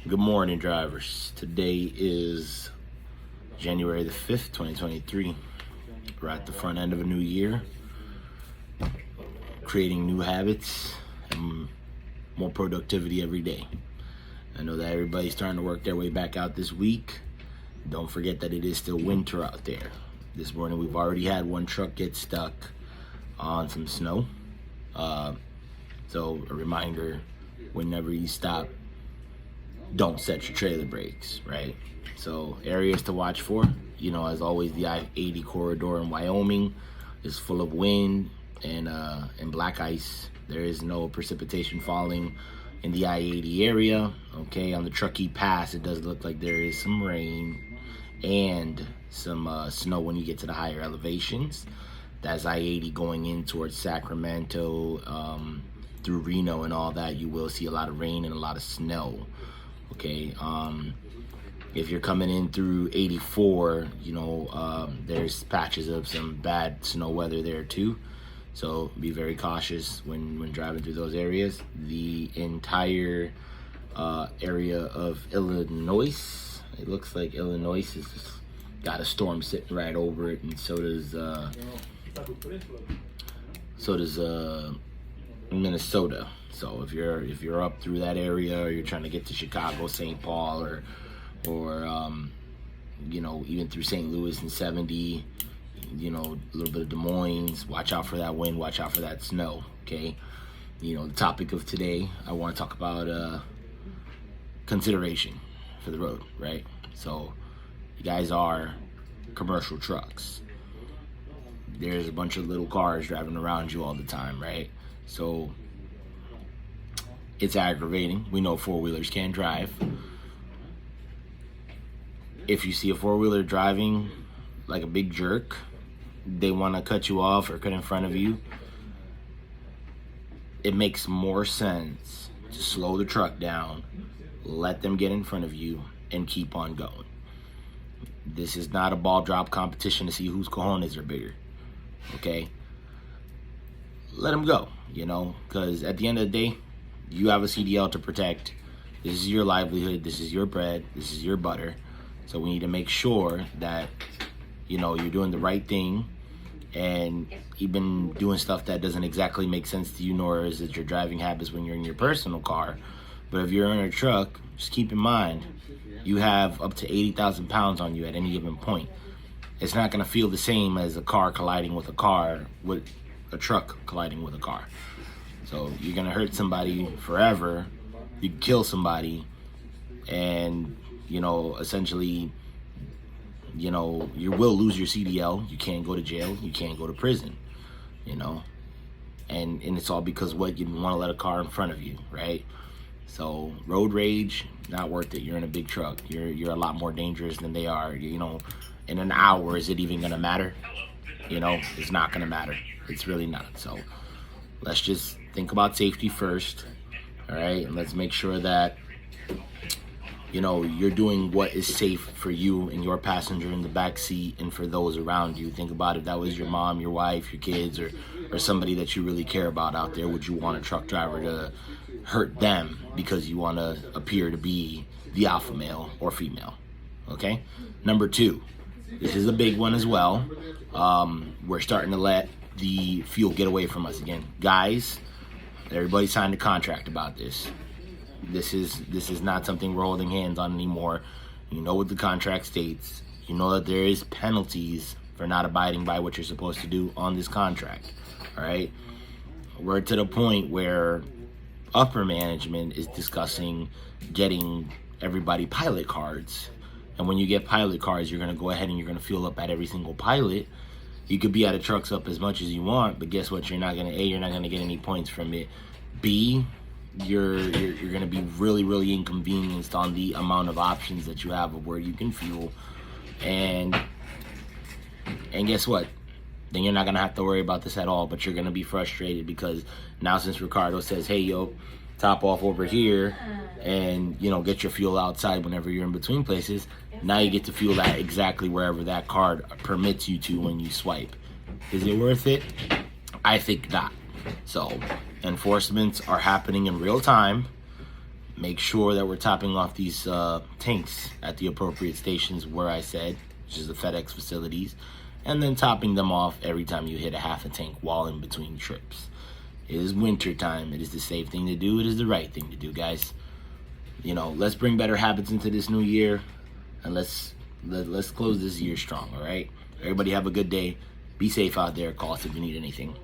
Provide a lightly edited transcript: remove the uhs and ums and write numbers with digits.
Good morning, drivers. Today is January the 5th, 2023. We're at the front end of a new year, creating new habits and more productivity every day. I know that everybody's starting to work their way back out this week. Don't forget that it is still winter out there. This morning we've already had one truck get stuck on some snow. So a reminder, whenever you stop, don't set your trailer brakes, right? So areas to watch for, as always, the I-80 corridor in Wyoming is full of wind and black ice. There is no precipitation falling in the I-80 area. Okay, on the Truckee Pass, it does look like there is some rain and some snow when you get to the higher elevations. That's I-80 going in towards Sacramento, through Reno and all that. You will see a lot of rain and a lot of snow. Okay, if you're coming in through 84, there's patches of some bad snow weather there too. So be very cautious when driving through those areas. The entire area of Illinois, it looks like Illinois has got a storm sitting right over it, and so does Minnesota. So if you're up through that area, or you're trying to get to Chicago, St. Paul, or even through St. Louis and 70, a little bit of Des Moines, watch out for that wind, watch out for that snow. Okay, the topic of today, I want to talk about consideration for the road, right? So you guys are commercial trucks. There's a bunch of little cars driving around you all the time, right? So it's aggravating. We know four-wheelers can drive. If you see a four-wheeler driving like a big jerk, they want to cut you off or cut in front of you, it makes more sense to slow the truck down, let them get in front of you, and keep on going. This is not a ball drop competition to see whose cojones are bigger, okay? Let them go, because at the end of the day, you have a CDL to protect. This is your livelihood, this is your bread, this is your butter. So we need to make sure that, you're doing the right thing, and even doing stuff that doesn't exactly make sense to you, nor is it your driving habits when you're in your personal car. But if you're in a truck, just keep in mind, you have up to 80,000 pounds on you at any given point. It's not gonna feel the same as a car colliding with a car, with a truck colliding with a car. So you're gonna hurt somebody forever, you kill somebody, and essentially, you will lose your CDL, you can't go to jail, you can't go to prison, and it's all because what, you want to let a car in front of you, right? So road rage, not worth it. You're in a big truck, you're a lot more dangerous than they are. In an hour, is it even gonna matter? It's not gonna matter. It's really not. So let's just think about safety first, all right? And let's make sure that you're doing what is safe for you and your passenger in the back seat, and for those around you. Think about if that was your mom, your wife, your kids, or somebody that you really care about out there. Would you want a truck driver to hurt them because you want to appear to be the alpha male or female? Okay. Number two, this is a big one as well. We're starting to let the fuel get away from us again. Guys, everybody signed a contract about this. This is not something we're holding hands on anymore. You know what the contract states. You know that there is penalties for not abiding by what you're supposed to do on this contract. All right? We're to the point where upper management is discussing getting everybody pilot cards. And when you get pilot cards, you're going to go ahead and you're going to fuel up at every single pilot. You could be out of trucks up as much as you want, but guess what? You're not going to get any points from it. B, you're going to be really, really inconvenienced on the amount of options that you have of where you can fuel. And guess what? Then you're not going to have to worry about this at all, but you're going to be frustrated because now, since Ricardo says, hey, yo, top off over here and, get your fuel outside whenever you're in between places, now you get to fuel that exactly wherever that card permits you to when you swipe. Is it worth it? I think not. So enforcements are happening in real time. Make sure that we're topping off these tanks at the appropriate stations where I said, which is the FedEx facilities, and then topping them off every time you hit a half a tank while in between trips. It is winter time. It is the safe thing to do. It is the right thing to do, guys. You know, let's bring better habits into this new year, and let's close this year strong, all right? Everybody have a good day. Be safe out there. Call us if you need anything.